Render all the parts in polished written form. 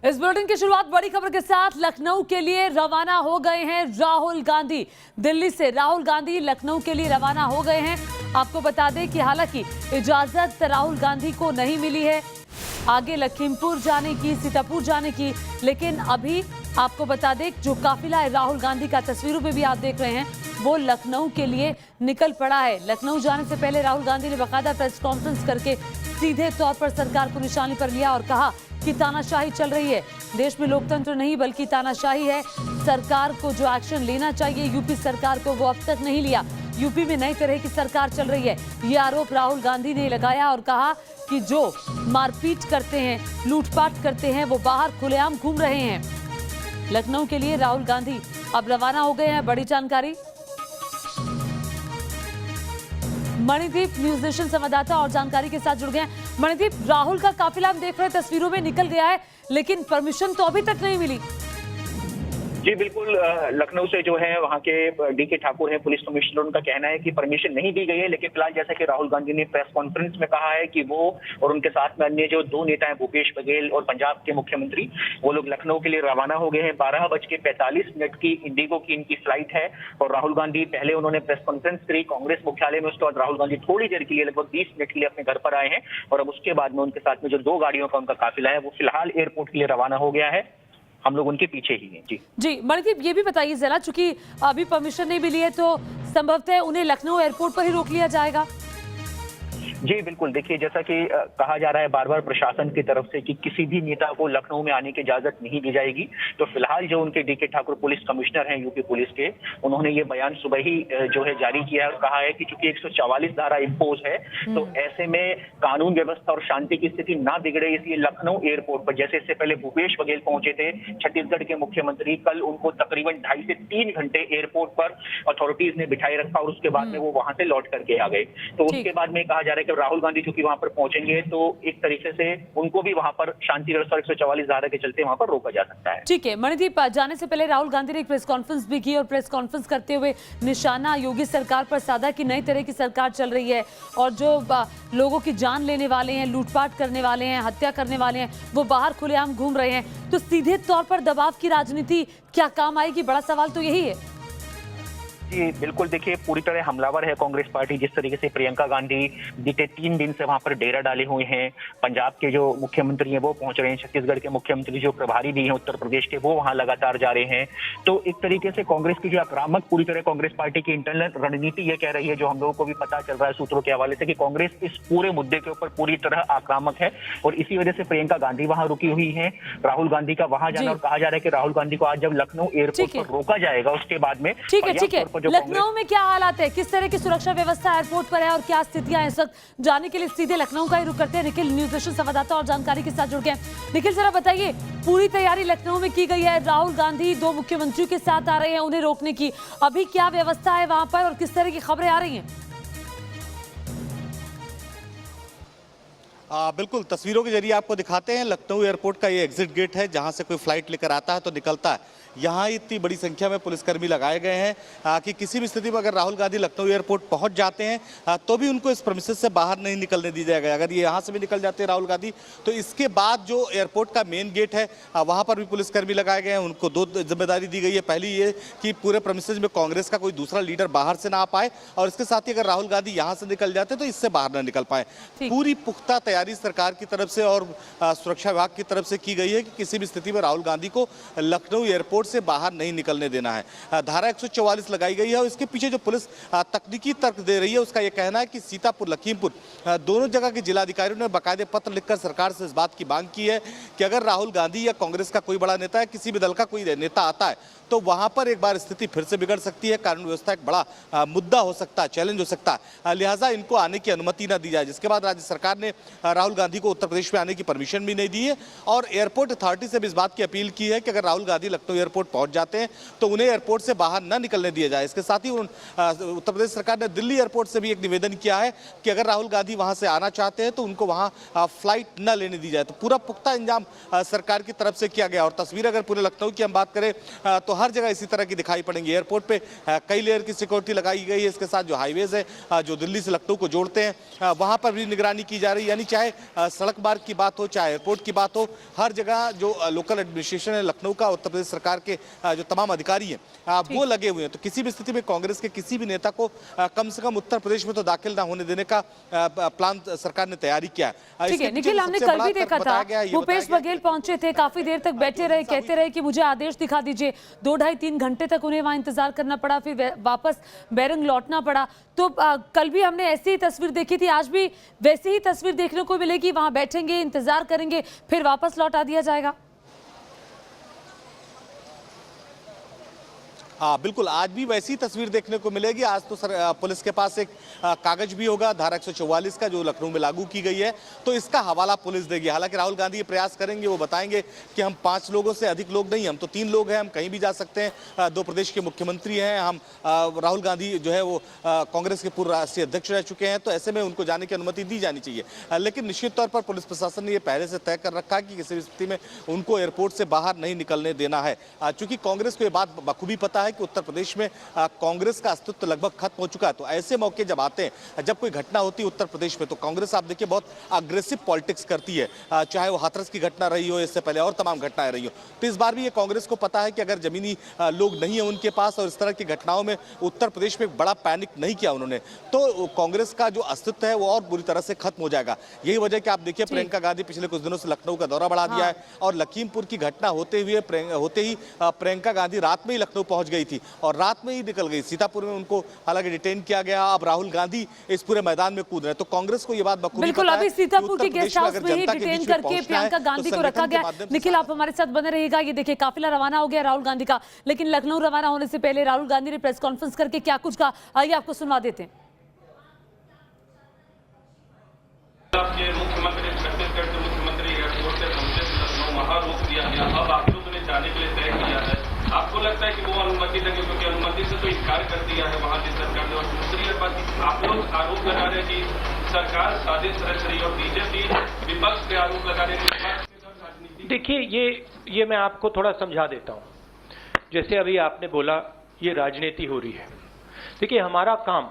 इस बुलेटिन की शुरुआत बड़ी खबर के साथ लखनऊ के लिए रवाना हो गए हैं राहुल गांधी। दिल्ली से राहुल गांधी लखनऊ के लिए रवाना हो गए हैं। आपको बता दें कि हालांकि इजाजत राहुल गांधी को नहीं मिली है आगे लखीमपुर जाने की, सीतापुर जाने की, लेकिन अभी आपको बता दें जो काफिला है राहुल गांधी का, तस्वीरों में भी आप देख रहे हैं, वो लखनऊ के लिए निकल पड़ा है। लखनऊ जाने से पहले राहुल गांधी ने बाकायदा प्रेस कॉन्फ्रेंस करके सीधे तौर पर सरकार को निशाने पर लिया और कहा कि तानाशाही चल रही है, देश में लोकतंत्र नहीं बल्कि तानाशाही है। सरकार को जो एक्शन लेना चाहिए यूपी सरकार को, वो अब तक नहीं लिया। यूपी में नई तरह की सरकार चल रही है, ये आरोप राहुल गांधी ने लगाया और कहा कि जो मारपीट करते हैं, लूटपाट करते हैं, वो बाहर खुलेआम घूम रहे हैं। लखनऊ के लिए राहुल गांधी अब रवाना हो गए हैं। बड़ी जानकारी मणिदीप न्यूज नेशन संवाददाता और जानकारी के साथ जुड़ गए हैं। मणिदीप, राहुल का काफिला हम देख रहे हैं तस्वीरों में निकल गया है, लेकिन परमिशन तो अभी तक नहीं मिली। जी बिल्कुल, लखनऊ से जो है वहाँ के डीके ठाकुर हैं पुलिस कमिश्नर, उनका कहना है कि परमिशन नहीं दी गई है, लेकिन फिलहाल जैसा कि राहुल गांधी ने प्रेस कॉन्फ्रेंस में कहा है कि वो और उनके साथ में अन्य जो दो नेता हैं भूपेश बघेल और पंजाब के मुख्यमंत्री, वो लोग लखनऊ के लिए रवाना हो गए हैं। 12:45 की इंडिगो की इनकी फ्लाइट है और राहुल गांधी पहले उन्होंने प्रेस कॉन्फ्रेंस करी कांग्रेस मुख्यालय में, उसके बाद राहुल गांधी थोड़ी देर के लिए लगभग 20 मिनट के लिए अपने घर पर आए हैं और अब उसके बाद में उनके साथ में जो दो गाड़ियों का उनका काफिला है वो फिलहाल एयरपोर्ट के लिए रवाना हो गया है। हम लोग उनके पीछे ही हैं। जी मणिदीप, ये भी बताइए जरा, चूंकि अभी परमिशन नहीं मिली है तो संभवतः उन्हें लखनऊ एयरपोर्ट पर ही रोक लिया जाएगा। जी बिल्कुल, देखिए जैसा कि कहा जा रहा है बार बार प्रशासन की तरफ से कि किसी भी नेता को लखनऊ में आने की इजाजत नहीं दी जाएगी, तो फिलहाल जो उनके डीके ठाकुर पुलिस कमिश्नर हैं यूपी पुलिस के, उन्होंने ये बयान सुबह ही जो है जारी किया है और कहा है कि चूंकि 144 धारा इम्पोज है तो ऐसे में कानून व्यवस्था और शांति की स्थिति ना बिगड़े, इसलिए लखनऊ एयरपोर्ट पर, जैसे इससे पहले भूपेश बघेल पहुंचे थे छत्तीसगढ़ के मुख्यमंत्री, कल उनको तकरीबन 2.5 से 3 घंटे एयरपोर्ट पर अथॉरिटीज ने बिठाए रखा और उसके बाद में वो वहां से लौट करके आ गए। तो उसके बाद में कहा जा रहा है कि राहुल गांधी चूंकि वहां पर पहुंचेंगे तो एक तरीके से उनको भी वहां पर शांति व्यवस्था 144 धारा के चलते वहां पर रोका जा सकता है। ठीक है मणिदीप, जाने से पहले राहुल गांधी ने एक प्रेस कॉन्फ्रेंस भी की और प्रेस कॉन्फ्रेंस करते हुए निशाना योगी सरकार पर साधा कि नई तरह की सरकार चल रही है और जो लोगों की जान लेने वाले हैं, लूटपाट करने वाले हैं, हत्या करने वाले हैं, वो बाहर खुलेआम घूम रहे हैं। तो सीधे तौर पर दबाव की राजनीति क्या काम आएगी? बड़ा सवाल तो यही है। जी बिल्कुल, देखिए पूरी तरह हमलावर है कांग्रेस पार्टी। जिस तरीके से प्रियंका गांधी बीते 3 दिन से वहां पर डेरा डाले हुए हैं, पंजाब के जो मुख्यमंत्री हैं वो पहुंच रहे हैं, छत्तीसगढ़ के मुख्यमंत्री जो प्रभारी भी हैं उत्तर प्रदेश के वो वहां लगातार जा रहे हैं। तो एक तरीके से कांग्रेस की जो आक्रामक पूरी तरह कांग्रेस पार्टी की इंटरनल रणनीति ये कह रही है, जो हम लोगों को भी पता चल रहा है सूत्रों के हवाले से, कि कांग्रेस इस पूरे मुद्दे के ऊपर पूरी तरह आक्रामक है और इसी वजह से प्रियंका गांधी वहां रुकी हुई है। राहुल गांधी का वहां जाना, और कहा जा रहा है कि राहुल गांधी को आज जब लखनऊ एयरपोर्ट पर रोका जाएगा उसके बाद में ठीक है लखनऊ में क्या हालात है, किस तरह की सुरक्षा व्यवस्था एयरपोर्ट पर है और क्या स्थितियां हैं इस वक्त? जाने के लिए सीधे लखनऊ का ही रुख करते हैं। निखिल न्यूज नेशन संवाददाता और जानकारी के साथ जुड़ गए। निखिल, जरा बताइए, पूरी तैयारी लखनऊ में की गई है, राहुल गांधी दो मुख्यमंत्रियों के साथ आ रहे हैं उन्हें रोकने की, अभी क्या व्यवस्था है वहां पर और किस तरह की खबरें आ रही हैं? बिल्कुल, तस्वीरों के जरिए आपको दिखाते हैं। लखनऊ एयरपोर्ट का ये एग्जिट गेट है, जहां से कोई फ्लाइट लेकर आता है तो निकलता है। यहाँ इतनी बड़ी संख्या में पुलिसकर्मी लगाए गए हैं कि किसी भी स्थिति में अगर राहुल गांधी लखनऊ एयरपोर्ट पहुंच जाते हैं तो भी उनको इस प्रेमिसेस से बाहर नहीं निकलने दी जाएगा। अगर ये यहाँ से भी निकल जाते हैं राहुल गांधी, तो इसके बाद जो एयरपोर्ट का मेन गेट है वहाँ पर भी पुलिसकर्मी लगाए गए हैं। उनको 2 जिम्मेदारी दी गई है। पहली ये कि पूरे प्रेमिसेस में कांग्रेस का कोई दूसरा लीडर बाहर से ना आ पाए, और इसके साथ ही अगर राहुल गांधी यहाँ से निकल जाते तो इससे बाहर ना निकल पाए। पूरी पुख्ता तैयारी सरकार की तरफ से और सुरक्षा विभाग की तरफ से की गई है कि किसी भी स्थिति में राहुल गांधी को लखनऊ एयरपोर्ट से बाहर नहीं निकलने देना है। धारा 144 लगाई गई है और इसके पीछे जो पुलिस तकनीकी तर्क दे रही है उसका यह कहना है कि सीतापुर, लखीमपुर दोनों जगह के जिलाधिकारियों ने बाकायदे पत्र लिखकर सरकार से इस बात की मांग की है कि अगर राहुल गांधी या कांग्रेस का कोई बड़ा नेता है, किसी भी दल का कोई नेता आता है तो वहां पर एक बार स्थिति फिर से बिगड़ सकती है, कानून व्यवस्था एक बड़ा मुद्दा हो सकता है, चैलेंज हो सकता है, लिहाजा इनको आने की अनुमति ना दी जाए। जिसके बाद राज्य सरकार ने राहुल गांधी को उत्तर प्रदेश में आने की परमिशन भी नहीं दी है और एयरपोर्ट अथॉरिटी से भी इस बात की अपील की है कि अगर राहुल गांधी लखनऊ एयरपोर्ट पहुंच जाते हैं तो उन्हें एयरपोर्ट से बाहर न निकलने दिया जाए। इसके साथ ही उत्तर प्रदेश सरकार ने दिल्ली एयरपोर्ट से भी एक निवेदन किया है कि अगर राहुल गांधी वहां से आना चाहते हैं तो उनको वहां फ्लाइट न लेने दी जाए। तो पूरा पुख्ता इंतजाम सरकार की तरफ से किया गया। और तस्वीर अगर पूरे लखनऊ की हम बात करें तो हर जगह इसी तरह की दिखाई पड़ेंगी। एयरपोर्ट पे कई लेयर की सिक्योरिटी लगाई गई है। इसके साथ जो हाईवेज है जो दिल्ली से लखनऊ को जोड़ते हैं वहां पर भी निगरानी की जा रही है। यानी चाहे सड़क मार्ग की बात हो, चाहे एयरपोर्ट की बात हो, हर जगह जो लोकल एडमिनिस्ट्रेशन है लखनऊ का, उत्तर प्रदेश सरकार के जो तमाम अधिकारी हैं वो लगे हुए हैं। तो किसी भी स्थिति में कांग्रेस के किसी भी नेता को कम से कम उत्तर प्रदेश में तो दाखिल ना होने देने का प्लान सरकार ने तैयारी किया है। ठीक है निखिल, हमने कल भी देखा था भूपेश बघेल पहुंचे थे, काफी देर तक बैठे रहे, कहते रहे कि मुझे आदेश दिखा दीजिए। 2 ढाई 3 घंटे तक उन्हें वहां इंतजार करना पड़ा, फिर वापस बैरंग लौटना पड़ा। तो कल भी हमने ऐसी ही तस्वीर देखी थी, आज भी वैसी ही तस्वीर देखने को मिलेगी। वहां बैठेंगे, इंतजार करेंगे, फिर वापस लौटा दिया जाएगा। हाँ बिल्कुल, आज भी वैसी तस्वीर देखने को मिलेगी। आज तो पुलिस के पास एक कागज भी होगा धारा 144 का जो लखनऊ में लागू की गई है, तो इसका हवाला पुलिस देगी। हालांकि राहुल गांधी ये प्रयास करेंगे, वो बताएंगे कि हम 5 लोगों से अधिक लोग नहीं, हम तो 3 लोग हैं, हम कहीं भी जा सकते हैं। 2 प्रदेश के मुख्यमंत्री हैं हम। राहुल गांधी जो है वो कांग्रेस के पूर्व राष्ट्रीय अध्यक्ष रह चुके हैं, तो ऐसे में उनको जाने की अनुमति दी जानी चाहिए। लेकिन निश्चित तौर पर पुलिस प्रशासन ने यह पहले से तय कर रखा है कि किसी भी स्थिति में उनको एयरपोर्ट से बाहर नहीं निकलने देना है। चूंकि कांग्रेस को यह बात बखूबी पता है कि उत्तर प्रदेश में कांग्रेस का अस्तित्व लगभग खत्म हो चुका है। तो ऐसे मौके जब आते हैं, जब कोई घटना होती है उत्तर प्रदेश में, तो कांग्रेस आप देखिए बहुत अग्रेसिव पॉलिटिक्स करती है। चाहे वो हाथरस की घटना रही हो, इससे पहले और तमाम घटनाएं रही हो। तो इस बार भी ये कांग्रेस को पता है कि अगर जमीनी लोग नहीं है उनके पास और इस तरह की घटनाओं में उत्तर प्रदेश में बड़ा पैनिक नहीं किया उन्होंने, तो कांग्रेस का जो अस्तित्व है वो और बुरी तरह से खत्म हो जाएगा। यही वजह कि आप देखिए प्रियंका गांधी पिछले कुछ दिनों से लखनऊ का दौरा बढ़ा दिया है और लखीमपुर की घटना होते ही प्रियंका गांधी रात में ही लखनऊ पहुंच गई थी और रात में ही निकल गई। सीतापुर में उनको हालांकि डिटेन किया गया। अब राहुल गांधी इस पूरे मैदान में कूद रहे हैं। तो कांग्रेस को ये बात बखूबी पता है। अभी सीतापुर के गेस्ट हाउस में ही डिटेन करके प्रियंका गांधी को रखा गया। निखिल, आप हमारे साथ बने रहिएगा। ये देखिए काफिला रवाना हो गया राहुल गांधी का, लेकिन लखनऊ रवाना होने से पहले राहुल गांधी ने प्रेस कॉन्फ्रेंस करके क्या कुछ कहा, आइए आपको सुनवा देते हैं। मुख्यमंत्री छत्तीसगढ़ के मुख्यमंत्री एयरपोर्ट से पहुंचे लखनऊ, वहां रोक दिया गया। अब आप लोगों ने जाने के लिए तय किया है, आपको लगता है कि वो अनुमति देंगे? क्योंकि अनुमति से तो इनकार कर दिया है वहां की सरकार ने। और दूसरी बात, आप लोग आरोप लगा रहे हैं कि सरकार साजिश रच रही और बीजेपी विपक्ष पे आरोप लगा रहे हैं। देखिए ये मैं आपको थोड़ा समझा देता हूं। जैसे अभी आपने बोला ये राजनीति हो रही है। देखिए हमारा काम,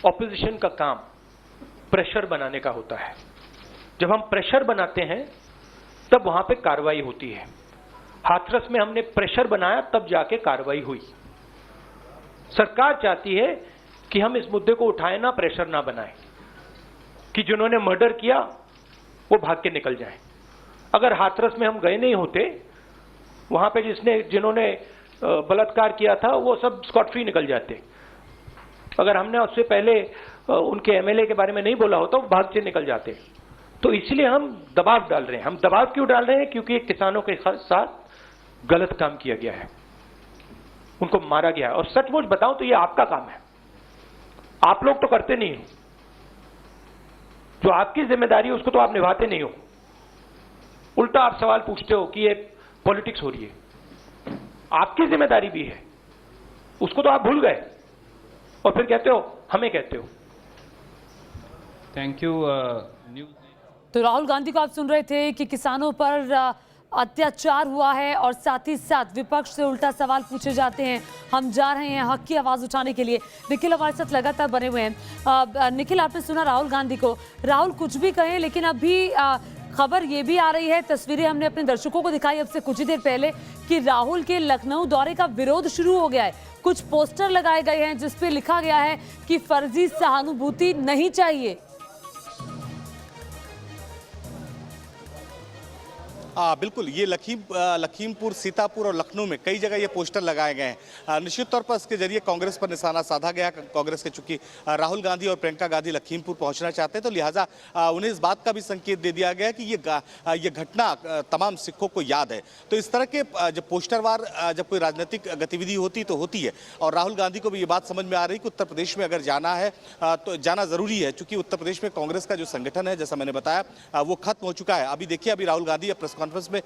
ऑपोजिशन का काम प्रेशर बनाने का होता है। जब हम प्रेशर बनाते हैं तब वहां पे कार्रवाई होती है। हाथरस में हमने प्रेशर बनाया तब जाके कार्रवाई हुई। सरकार चाहती है कि हम इस मुद्दे को उठाएं ना, प्रेशर ना बनाएं, कि जिन्होंने मर्डर किया वो भाग के निकल जाएं। अगर हाथरस में हम गए नहीं होते, वहां पे जिन्होंने बलात्कार किया था वो सब स्कॉट फ्री निकल जाते। अगर हमने उससे पहले उनके एमएलए के बारे में नहीं बोला होता वो भाग से निकल जाते। तो इसलिए हम दबाव डाल रहे हैं। हम दबाव क्यों डाल रहे हैं? क्योंकि किसानों के साथ गलत काम किया गया है, उनको मारा गया है। और सचमुच बताऊं तो ये आपका काम है, आप लोग तो करते नहीं हो। जो आपकी जिम्मेदारी है उसको तो आप निभाते नहीं हो। उल्टा आप सवाल पूछते हो कि ये पॉलिटिक्स हो रही है। आपकी जिम्मेदारी भी है, उसको तो आप भूल गए और फिर कहते हो हमें कहते हो। Thank you. तो राहुल गांधी को आप सुन रहे थे कि किसानों पर अत्याचार हुआ है और साथ ही साथ विपक्ष से उल्टा सवाल पूछे जाते हैं। हम जा रहे हैं हक की आवाज उठाने के लिए। निखिल हमारे साथ लगातार बने हुए हैं। निखिल, आपने सुना राहुल गांधी को, राहुल कुछ भी कहें लेकिन अभी खबर ये भी आ रही है, तस्वीरें हमने अपने दर्शकों को दिखाई अब से कुछ ही देर पहले, कि राहुल के लखनऊ दौरे का विरोध शुरू हो गया है। कुछ पोस्टर लगाए गए हैं जिसपे लिखा गया है कि फर्जी सहानुभूति नहीं चाहिए। बिल्कुल, ये लखीमपुर, सीतापुर और लखनऊ में कई जगह ये पोस्टर लगाए गए हैं। निश्चित तौर पर इसके जरिए कांग्रेस पर निशाना साधा गया। कांग्रेस के चूंकि राहुल गांधी और प्रियंका गांधी लखीमपुर पहुंचना चाहते हैं, तो लिहाजा उन्हें इस बात का भी संकेत दे दिया गया कि ये घटना तमाम सिखों को याद है। तो इस तरह के जब पोस्टरवार जब कोई राजनीतिक गतिविधि होती तो होती है। और राहुल गांधी को भी ये बात समझ में आ रही कि उत्तर प्रदेश में अगर जाना है तो जाना जरूरी है, चूंकि उत्तर प्रदेश में कांग्रेस का जो संगठन है, जैसा मैंने बताया, वो खत्म हो चुका है। अभी देखिए, अभी राहुल गांधी प्रेस कॉन्फ्रेंस में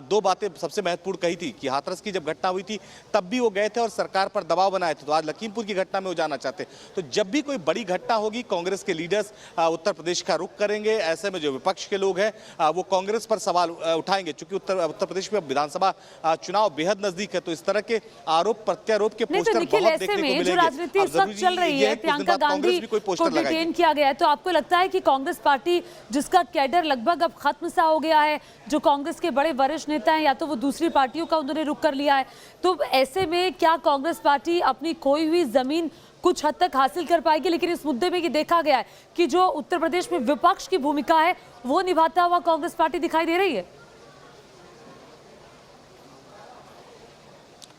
दो बातें सबसे महत्वपूर्ण कही थी कि हाथरस की जब घटना हुई थी तब भी वो गए थे और सरकार पर दबाव बनाए थे, तो आज लखीमपुर की घटना में वो जाना चाहते। तो जब भी कोई बड़ी घटना होगी कांग्रेस के लीडर्स उत्तर प्रदेश का रुख करेंगे। ऐसे में जो विपक्ष के लोग हैं वो कांग्रेस पर सवाल उठाएंगे, चूंकि उत्तर प्रदेश में विधानसभा चुनाव बेहद नजदीक है, तो इस तरह के आरोप प्रत्यारोप के पोस्टर बहुत देखने को मिलेंगे। जो राजनीति इस वक्त चल रही है, प्रियंका गांधी को डिटेन किया गया है, तो आपको लगता है कि कांग्रेस पार्टी जिसका कैडर लगभग अब खत्म सा हो गया है, जो कांग्रेस के बड़े वरिष्ठ नेता हैं या तो वो दूसरी पार्टियों का उन्होंने रुख कर लिया है, तो ऐसे में क्या कांग्रेस पार्टी अपनी खोई हुई जमीन कुछ हद तक हासिल कर पाएगी? लेकिन इस मुद्दे में ये देखा गया है कि जो उत्तर प्रदेश में विपक्ष की भूमिका है वो निभाता हुआ कांग्रेस पार्टी दिखाई दे रही है।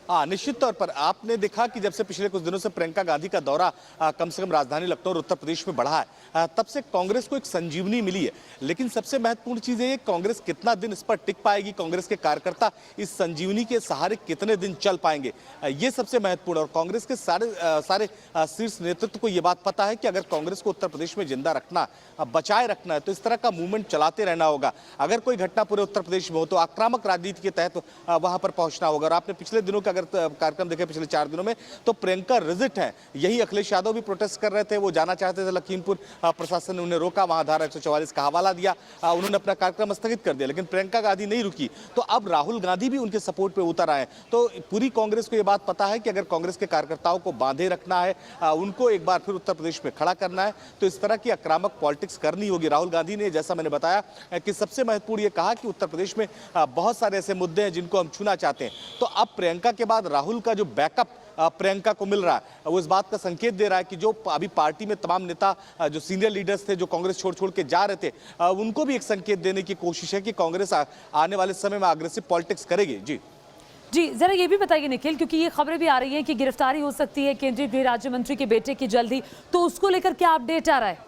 हाँ, निश्चित तौर पर आपने देखा कि जब से पिछले कुछ दिनों से प्रियंका गांधी का दौरा कम से कम राजधानी लखनऊ और उत्तर प्रदेश में बढ़ा है, तब से कांग्रेस को एक संजीवनी मिली है। लेकिन सबसे महत्वपूर्ण चीज है कांग्रेस कितना दिन इस पर टिक पाएगी, कांग्रेस के कार्यकर्ता इस संजीवनी के सहारे कितने दिन चल पाएंगे, ये सबसे महत्वपूर्ण। और कांग्रेस के सारे शीर्ष नेतृत्व को यह बात पता है कि अगर कांग्रेस को उत्तर प्रदेश में जिंदा रखना, बचाए रखना है, तो इस तरह का मूवमेंट चलाते रहना होगा। अगर कोई घटना पूरे उत्तर प्रदेश में हो तो आक्रामक राजनीति के तहत वहां पर पहुंचना होगा। और आपने पिछले दिनों का कार्यक्रम देखे, पिछले 4 दिनों में, तो प्रियंका रिजिट है। यही अखिलेश यादव भी प्रोटेस्ट कर रहे थे, वो जाना चाहते थे लखीमपुर, प्रशासन ने उन्हें रोका, वहां धारा 144 का हवाला दिया, उन्होंने अपना कार्यक्रम स्थगित कर दिया। लेकिन प्रियंका गांधी नहीं रुकी, तो अब राहुल गांधी भी उनके सपोर्ट पे उतर आए। तो पूरी कांग्रेस को यह बात पता है कि अगर कांग्रेस के कार्यकर्ताओं को बांधे रखना है, उनको एक बार फिर उत्तर प्रदेश में खड़ा करना है, तो इस तरह की आक्रामक पॉलिटिक्स करनी होगी। राहुल गांधी ने, जैसा मैंने बताया कि सबसे महत्वपूर्ण ये कहा कि उत्तर प्रदेश में बहुत सारे ऐसे मुद्दे हैं जिनको हम छूना चाहते हैं। तो अब प्रियंका के बाद राहुल का जो बैकअप प्रियंका को मिल रहा है, वो इस बात का संकेत दे रहा है कि जो अभी पार्टी में तमाम नेता, जो सीनियर लीडर्स थे, जो कांग्रेस छोड़ के जा रहे थे, उनको भी एक संकेत देने की कोशिश है कि कांग्रेस आने वाले समय में अग्रेसिव पॉलिटिक्स करेगी। जी, जरा ये भी बताइए निखिल, क्योंकि ये खबरें भी आ रही हैं कि गिरफ्तारी हो सकती है केंद्रीय गृह राज्य मंत्री के बेटे की जल्दी, तो उसको लेकर क्या अपडेट आ रहा है?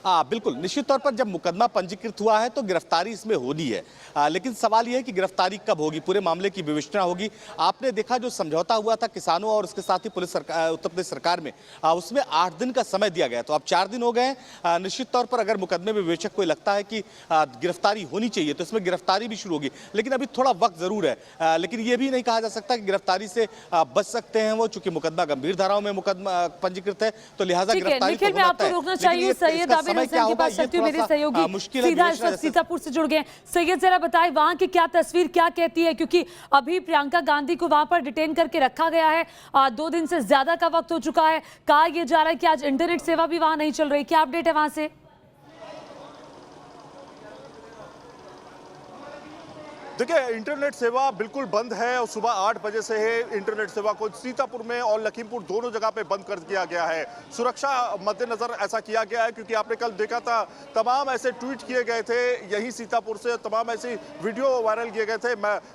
हाँ, बिल्कुल, निश्चित तौर पर जब मुकदमा पंजीकृत हुआ है तो गिरफ्तारी इसमें होनी है, लेकिन सवाल यह है कि गिरफ्तारी कब होगी, पूरे मामले की विवेचना होगी। आपने देखा जो समझौता हुआ था किसानों और उसके साथ ही पुलिस उत्तर प्रदेश सरकार में, उसमें 8 दिन का समय दिया गया, तो अब 4 दिन हो गए हैं। निश्चित तौर पर अगर मुकदमे में विवेचक को लगता है कि गिरफ्तारी होनी चाहिए तो इसमें गिरफ्तारी भी शुरू होगी, लेकिन अभी थोड़ा वक्त जरूर है। लेकिन यह भी नहीं कहा जा सकता कि गिरफ्तारी से बच सकते हैं वो, चूंकि मुकदमा गंभीर धाराओं में मुकदमा पंजीकृत है, तो लिहाजा गिरफ्तारी तो सीधा इस वक्त सीतापुर से जुड़ गए। सैयद, जरा बताएं वहां की क्या तस्वीर क्या कहती है, क्योंकि अभी प्रियंका गांधी को वहां पर डिटेन करके रखा गया है, 2 दिन से ज्यादा का वक्त हो चुका है। कहा यह जा रहा है कि आज इंटरनेट सेवा भी वहां नहीं चल रही, क्या अपडेट है वहां से? देखिए, इंटरनेट सेवा बिल्कुल बंद है और सुबह 8 बजे से है इंटरनेट सेवा को सीतापुर में और लखीमपुर दोनों जगह पे बंद कर दिया गया है। सुरक्षा मद्देनजर ऐसा किया गया है, क्योंकि आपने कल देखा था तमाम ऐसे ट्वीट किए गए थे यहीं सीतापुर से, तमाम ऐसी वीडियो वायरल किए गए थे,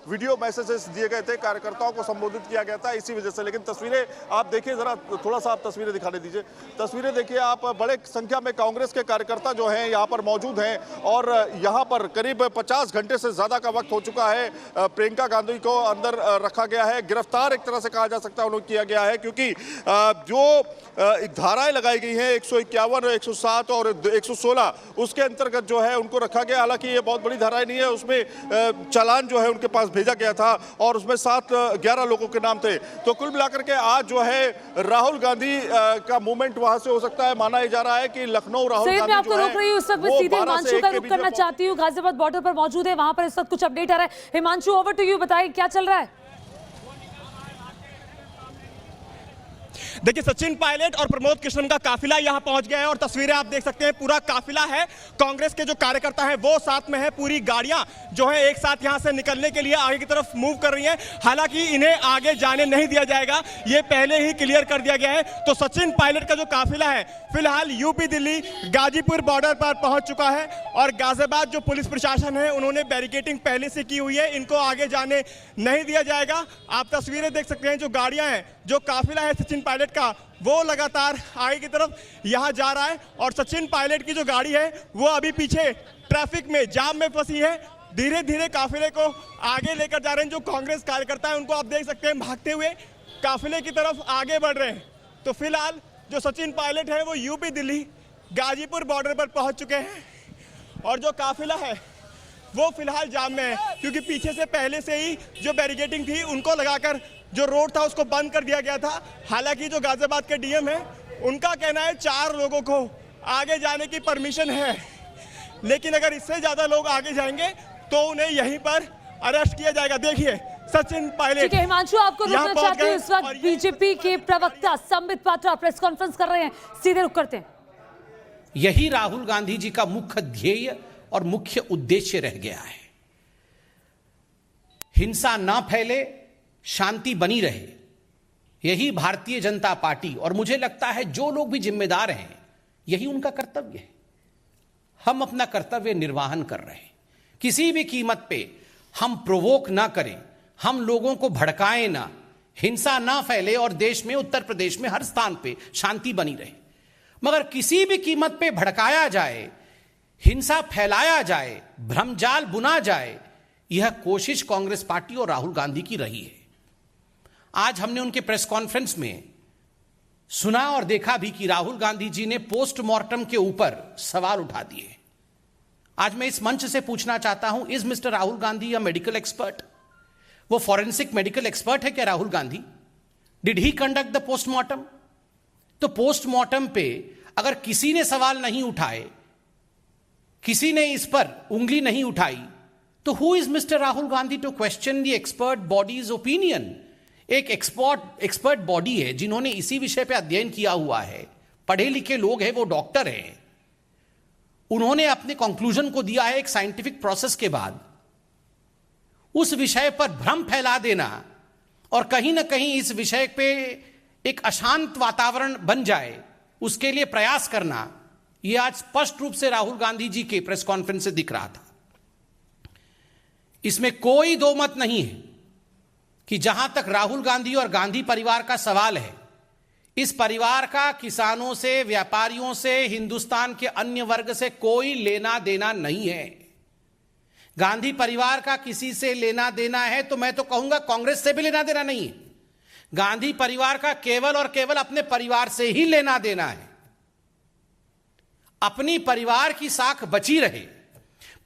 वीडियो मैसेजेस दिए गए थे, कार्यकर्ताओं को संबोधित किया गया था इसी वजह से। लेकिन तस्वीरें आप देखिए, जरा थोड़ा सा आप तस्वीरें दिखाने दीजिए। तस्वीरें देखिए आप, बड़े संख्या में कांग्रेस के कार्यकर्ता जो हैं यहाँ पर मौजूद हैं और यहाँ पर करीब 50 घंटे से ज्यादा का वक्त हो चुका है। प्रियंका गांधी को अंदर रखा गया है, गिरफ्तार एक तरह से कहा जा सकता है उन्होंने किया गया है, क्योंकि जो धाराएं लगाई गई हैं 151, 107 और 116, उसके अंतर्गत जो है उनको रखा गया। हालांकि ये बहुत बड़ी धाराएं नहीं है, उसमें चालान जो है उनके पास भेजा गया था और उसमें 11 लोगों के नाम थे। तो कुल मिलाकर के आज जो है राहुल गांधी का मूवमेंट वहां से हो सकता है। माना जा रहा है कि लखनऊ राहुल गांधी आपको रोक रही हूँ, उस वक्त सीधे हिमांशु का रुख करना चाहती हूँ, गाजियाबाद बॉर्डर पर मौजूद है, वहां पर इस वक्त कुछ अपडेट आ रहा है। हिमांशु, ओवर टू यू, बताइए क्या चल रहा है? देखिए, सचिन पायलट और प्रमोद कृष्णन का काफिला यहां पहुंच गया है और तस्वीरें आप देख सकते हैं, पूरा काफिला है। कांग्रेस के जो कार्यकर्ता हैं वो साथ में है, पूरी गाड़ियां जो है एक साथ यहां से निकलने के लिए आगे की तरफ मूव कर रही हैं। हालांकि इन्हें आगे जाने नहीं दिया जाएगा, ये पहले ही क्लियर कर दिया गया है। तो सचिन पायलट का जो काफिला है फिलहाल यूपी दिल्ली गाजीपुर बॉर्डर पर पहुंच चुका है और गाजियाबाद जो पुलिस प्रशासन है उन्होंने बैरिकेडिंग पहले से की हुई है, इनको आगे जाने नहीं दिया जाएगा। आप तस्वीरें देख सकते हैं, जो गाड़ियां हैं, जो काफिला है सचिन पायलट का, वो लगातार आगे की तरफ यहां जा रहा है और सचिन पायलट की जो गाड़ी है वो अभी पीछे ट्रैफिक में जाम में फंसी है। धीरे धीरे काफिले को आगे लेकर जा रहे हैं। जो कांग्रेस कार्यकर्ता है उनको आप देख सकते हैं भागते हुए काफिले की तरफ आगे बढ़ रहे हैं। तो फिलहाल जो सचिन पायलट है वो यूपी दिल्ली गाजीपुर बॉर्डर पर पहुंच चुके हैं और जो काफिला है वो फिलहाल जाम में है, क्योंकि पीछे से पहले से ही जो बैरिकेडिंग थी उनको लगाकर जो रोड था उसको बंद कर दिया गया था। हालांकि जो गाजियाबाद के डीएम है उनका कहना है 4 लोगों को आगे जाने की परमिशन है, लेकिन अगर इससे ज्यादा लोग आगे जाएंगे तो उन्हें यहीं पर अरेस्ट किया जाएगा। देखिए सचिन पायलट। ठीक है हिमांशु, आपको रोकना चाहती हूँ। इस वक्त बीजेपी के प्रवक्ता संबित पात्रा प्रेस कॉन्फ्रेंस कर रहे हैं, सीधे रुक करते हैं। यही राहुल गांधी जी का मुख्य ध्येय और मुख्य उद्देश्य रह गया है। हिंसा ना फैले, शांति बनी रहे, यही भारतीय जनता पार्टी और मुझे लगता है जो लोग भी जिम्मेदार हैं यही उनका कर्तव्य है। हम अपना कर्तव्य निर्वाहन कर रहे हैं। किसी भी कीमत पे हम प्रोवोक ना करें, हम लोगों को भड़काएं ना, हिंसा ना फैले और देश में, उत्तर प्रदेश में हर स्थान पे शांति बनी रहे। मगर किसी भी कीमत पे भड़काया जाए, हिंसा फैलाया जाए, भ्रमजाल बुना जाए, यह कोशिश कांग्रेस पार्टी और राहुल गांधी की रही है। आज हमने उनके प्रेस कॉन्फ्रेंस में सुना और देखा भी कि राहुल गांधी जी ने पोस्टमार्टम के ऊपर सवाल उठा दिए। आज मैं इस मंच से पूछना चाहता हूं, is mister Rahul Gandhi a medical expert? वो फॉरेंसिक मेडिकल एक्सपर्ट है क्या Rahul Gandhi? Did he conduct the postmortem? तो पोस्टमार्टम पे अगर किसी ने सवाल नहीं उठाए, किसी ने इस पर उंगली नहीं उठाई, तो who is mister Rahul Gandhi to question the expert bodies opinion? एक एक्सपर्ट बॉडी है जिन्होंने इसी विषय पे अध्ययन किया हुआ है, पढ़े लिखे लोग हैं, वो डॉक्टर हैं। उन्होंने अपने कंक्लूजन को दिया है एक साइंटिफिक प्रोसेस के बाद। उस विषय पर भ्रम फैला देना और कहीं ना कहीं इस विषय पे एक अशांत वातावरण बन जाए, उसके लिए प्रयास करना, यह आज स्पष्ट रूप से राहुल गांधी जी के प्रेस कॉन्फ्रेंस से दिख रहा था। इसमें कोई दो मत नहीं है कि जहां तक राहुल गांधी और गांधी परिवार का सवाल है, इस परिवार का किसानों से, व्यापारियों से, हिंदुस्तान के अन्य वर्ग से कोई लेना देना नहीं है। गांधी परिवार का किसी से लेना देना है तो मैं तो कहूंगा कांग्रेस से भी लेना देना नहीं है। गांधी परिवार का केवल और केवल अपने परिवार से ही लेना देना है। अपनी परिवार की साख बची रहे,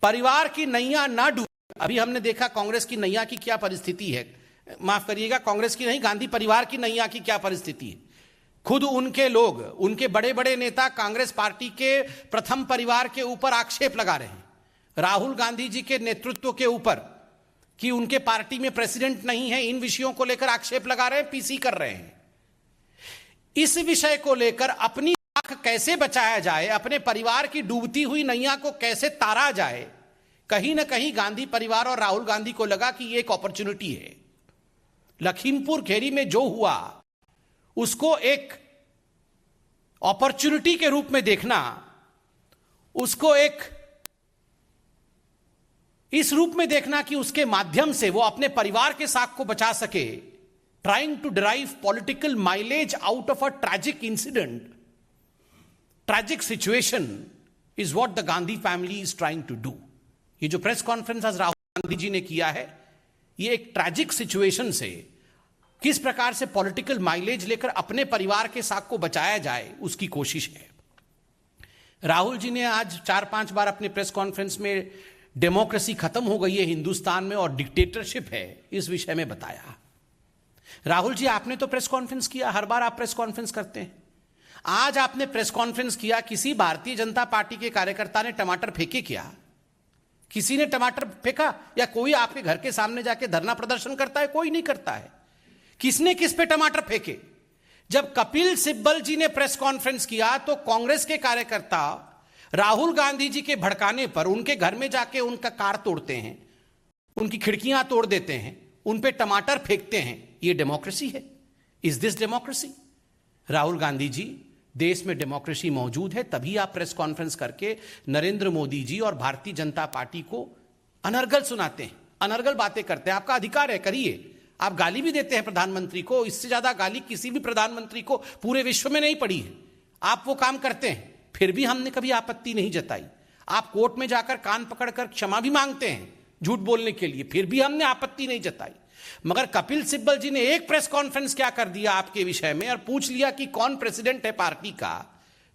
परिवार की नैया ना डूबे। अभी हमने देखा कांग्रेस की नैया की क्या परिस्थिति है, माफ करिएगा, कांग्रेस की नहीं, गांधी परिवार की नैया की क्या परिस्थिति है। खुद उनके लोग, उनके बड़े बड़े नेता कांग्रेस पार्टी के प्रथम परिवार के ऊपर आक्षेप लगा रहे हैं, राहुल गांधी जी के नेतृत्व के ऊपर, कि उनके पार्टी में प्रेसिडेंट नहीं है। इन विषयों को लेकर आक्षेप लगा रहे हैं, पीसी कर रहे हैं। इस विषय को लेकर अपनी आंख कैसे बचाया जाए, अपने परिवार की डूबती हुई नैया को कैसे तारा जाए, कहीं ना कहीं गांधी परिवार और राहुल गांधी को लगा कि यह एक अपॉर्चुनिटी है। लखीमपुर खीरी में जो हुआ उसको एक अपॉर्चुनिटी के रूप में देखना, उसको एक इस रूप में देखना कि उसके माध्यम से वो अपने परिवार के साख को बचा सके, trying to derive political mileage out of a tragic incident, tragic situation is what the Gandhi family is trying to do. ये जो प्रेस कॉन्फ्रेंस आज राहुल गांधी जी ने किया है, ये एक ट्रैजिक सिचुएशन से किस प्रकार से पॉलिटिकल माइलेज लेकर अपने परिवार के साख को बचाया जाए, उसकी कोशिश है। राहुल जी ने आज 4-5 बार अपने प्रेस कॉन्फ्रेंस में डेमोक्रेसी खत्म हो गई है हिंदुस्तान में और डिक्टेटरशिप है, इस विषय में बताया। राहुल जी, आपने तो प्रेस कॉन्फ्रेंस किया, हर बार आप प्रेस कॉन्फ्रेंस करते हैं। आज आपने प्रेस कॉन्फ्रेंस किया, किसी भारतीय जनता पार्टी के कार्यकर्ता ने टमाटर फेंके क्या? किसी ने टमाटर फेंका? या कोई आपके घर के सामने जाके धरना प्रदर्शन करता है? कोई नहीं करता है। किसने किस पे टमाटर फेंके? जब कपिल सिब्बल जी ने प्रेस कॉन्फ्रेंस किया तो कांग्रेस के कार्यकर्ता राहुल गांधी जी के भड़काने पर उनके घर में जाके उनका कार तोड़ते हैं, उनकी खिड़कियां तोड़ देते हैं, उन पे टमाटर फेंकते हैं। ये डेमोक्रेसी है? Is this democracy? Rahul Gandhi ji, देश में डेमोक्रेसी मौजूद है, तभी आप प्रेस कॉन्फ्रेंस करके नरेंद्र मोदी जी और भारतीय जनता पार्टी को अनर्गल सुनाते हैं, अनर्गल बातें करते हैं। आपका अधिकार है, करिए। आप गाली भी देते हैं प्रधानमंत्री को, इससे ज्यादा गाली किसी भी प्रधानमंत्री को पूरे विश्व में नहीं पड़ी है। आप वो काम करते हैं, फिर भी हमने कभी आपत्ति नहीं जताई। आप कोर्ट में जाकर कान पकड़कर क्षमा भी मांगते हैं झूठ बोलने के लिए, फिर भी हमने आपत्ति नहीं जताई। मगर कपिल सिब्बल जी ने एक प्रेस कॉन्फ्रेंस क्या कर दिया आपके विषय में और पूछ लिया कि कौन प्रेसिडेंट है पार्टी का,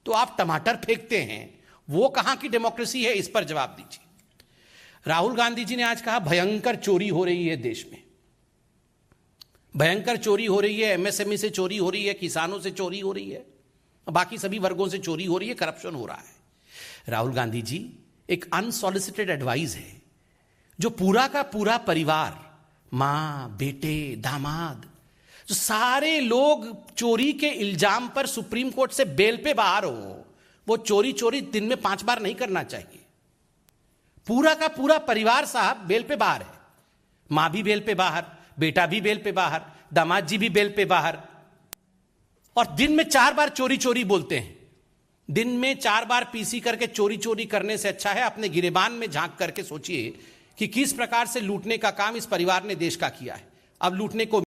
तो आप टमाटर फेंकते हैं। वो कहां की डेमोक्रेसी है, इस पर जवाब दीजिए। राहुल गांधी जी ने आज कहा भयंकर चोरी हो रही है देश में, भयंकर चोरी हो रही है, एमएसएमई से चोरी हो रही है, किसानों से चोरी हो रही है, बाकी सभी वर्गों से चोरी हो रही है, करप्शन हो रहा है। राहुल गांधी जी, एक अनसॉलिसिटेड एडवाइस है जो पूरा का पूरा परिवार, मां, बेटे, दामाद, जो सारे लोग चोरी के इल्जाम पर सुप्रीम कोर्ट से बेल पे बाहर हो, वो चोरी दिन में 5 बार नहीं करना चाहिए। पूरा का पूरा परिवार साहब बेल पे बाहर है, मां भी बेल पे बाहर, बेटा भी बेल पे बाहर, दामाद जी भी बेल पे बाहर, और दिन में 4 बार चोरी बोलते हैं। दिन में 4 बार पीसी करके चोरी करने से अच्छा है अपने गिरेबान में झांक करके सोचिए कि किस प्रकार से लूटने का काम इस परिवार ने देश का किया है। अब लूटने को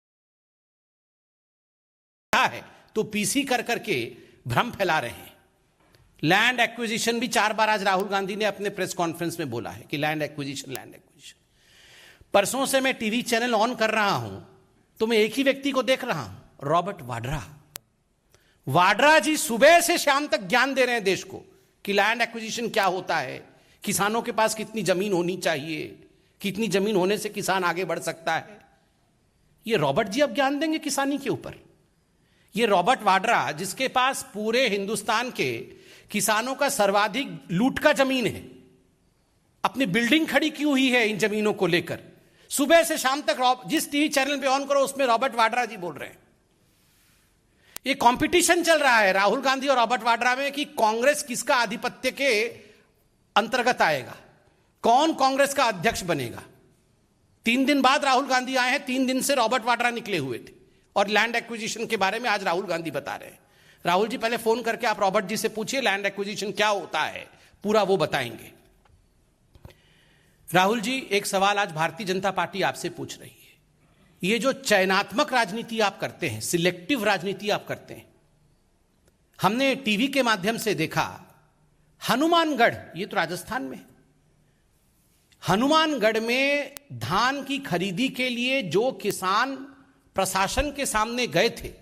है तो पीसी कर करके भ्रम फैला रहे हैं। लैंड एक्विजिशन भी 4 बार आज राहुल गांधी ने अपने प्रेस कॉन्फ्रेंस में बोला है कि लैंड एक्विजिशन। परसों से मैं टीवी चैनल ऑन कर रहा हूं तो मैं एक ही व्यक्ति को देख रहा हूं, रॉबर्ट वाड्रा जी सुबह से शाम तक ज्ञान दे रहे हैं देश को कि लैंड एक्विजिशन क्या होता है, किसानों के पास कितनी जमीन होनी चाहिए, कितनी जमीन होने से किसान आगे बढ़ सकता है। ये रॉबर्ट जी अब ज्ञान देंगे किसानी के ऊपर। ये रॉबर्ट वाड्रा जिसके पास पूरे हिंदुस्तान के किसानों का सर्वाधिक लूट का जमीन है, अपनी बिल्डिंग खड़ी की हुई है इन जमीनों को लेकर, सुबह से शाम तक जिस टीवी चैनल पे ऑन करो उसमें रॉबर्ट वाड्रा जी बोल रहे हैं। ये कंपटीशन चल रहा है राहुल गांधी और रॉबर्ट वाड्रा में कि कांग्रेस किसका आधिपत्य के अंतर्गत आएगा, कौन कांग्रेस का अध्यक्ष बनेगा। 3 दिन बाद राहुल गांधी आए हैं, 3 दिन से रॉबर्ट वाड्रा निकले हुए थे और लैंड एक्विजिशन के बारे में आज राहुल गांधी बता रहे हैं। राहुल जी पहले फोन करके आप रॉबर्ट जी से पूछिए लैंड एक्विजिशन क्या होता है, पूरा वो बताएंगे। राहुल जी, एक सवाल आज भारतीय जनता पार्टी आपसे पूछ रही है। ये जो चयनात्मक राजनीति आप करते हैं, सिलेक्टिव राजनीति आप करते हैं, हमने टीवी के माध्यम से देखा हनुमानगढ़, ये तो राजस्थान में, हनुमानगढ़ में धान की खरीदी के लिए जो किसान प्रशासन के सामने गए थे,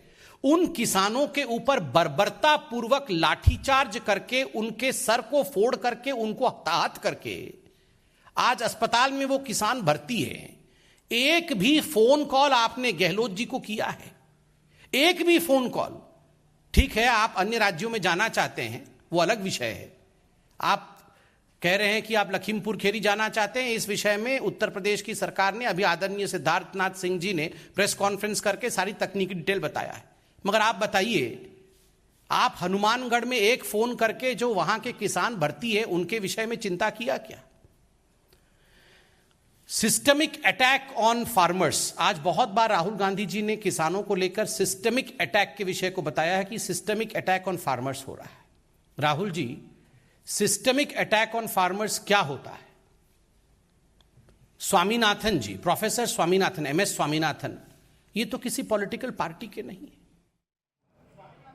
उन किसानों के ऊपर बर्बरता पूर्वक लाठीचार्ज करके, उनके सर को फोड़ करके, उनको हताहत करके आज अस्पताल में वो किसान भर्ती है। एक भी फोन कॉल आपने गहलोत जी को किया है? एक भी फोन कॉल? ठीक है, आप अन्य राज्यों में जाना चाहते हैं, वो अलग विषय है। आप कह रहे हैं कि आप लखीमपुर खेरी जाना चाहते हैं, इस विषय में उत्तर प्रदेश की सरकार ने अभी आदरणीय सिद्धार्थनाथ सिंह जी ने प्रेस कॉन्फ्रेंस करके सारी तकनीकी डिटेल बताया है। मगर आप बताइए, आप हनुमानगढ़ में एक फोन करके जो वहां के किसान भर्ती है उनके विषय में चिंता किया क्या? सिस्टमिक अटैक ऑन फार्मर्स, आज बहुत बार राहुल गांधी जी ने किसानों को लेकर सिस्टमिक अटैक के विषय को बताया है कि सिस्टमिक अटैक ऑन फार्मर्स हो रहा है। Rahul ji, systemic attack on farmers क्या होता है? स्वामीनाथन जी, प्रोफेसर स्वामीनाथन, MS स्वामीनाथन, ये तो किसी पॉलिटिकल पार्टी के नहीं है,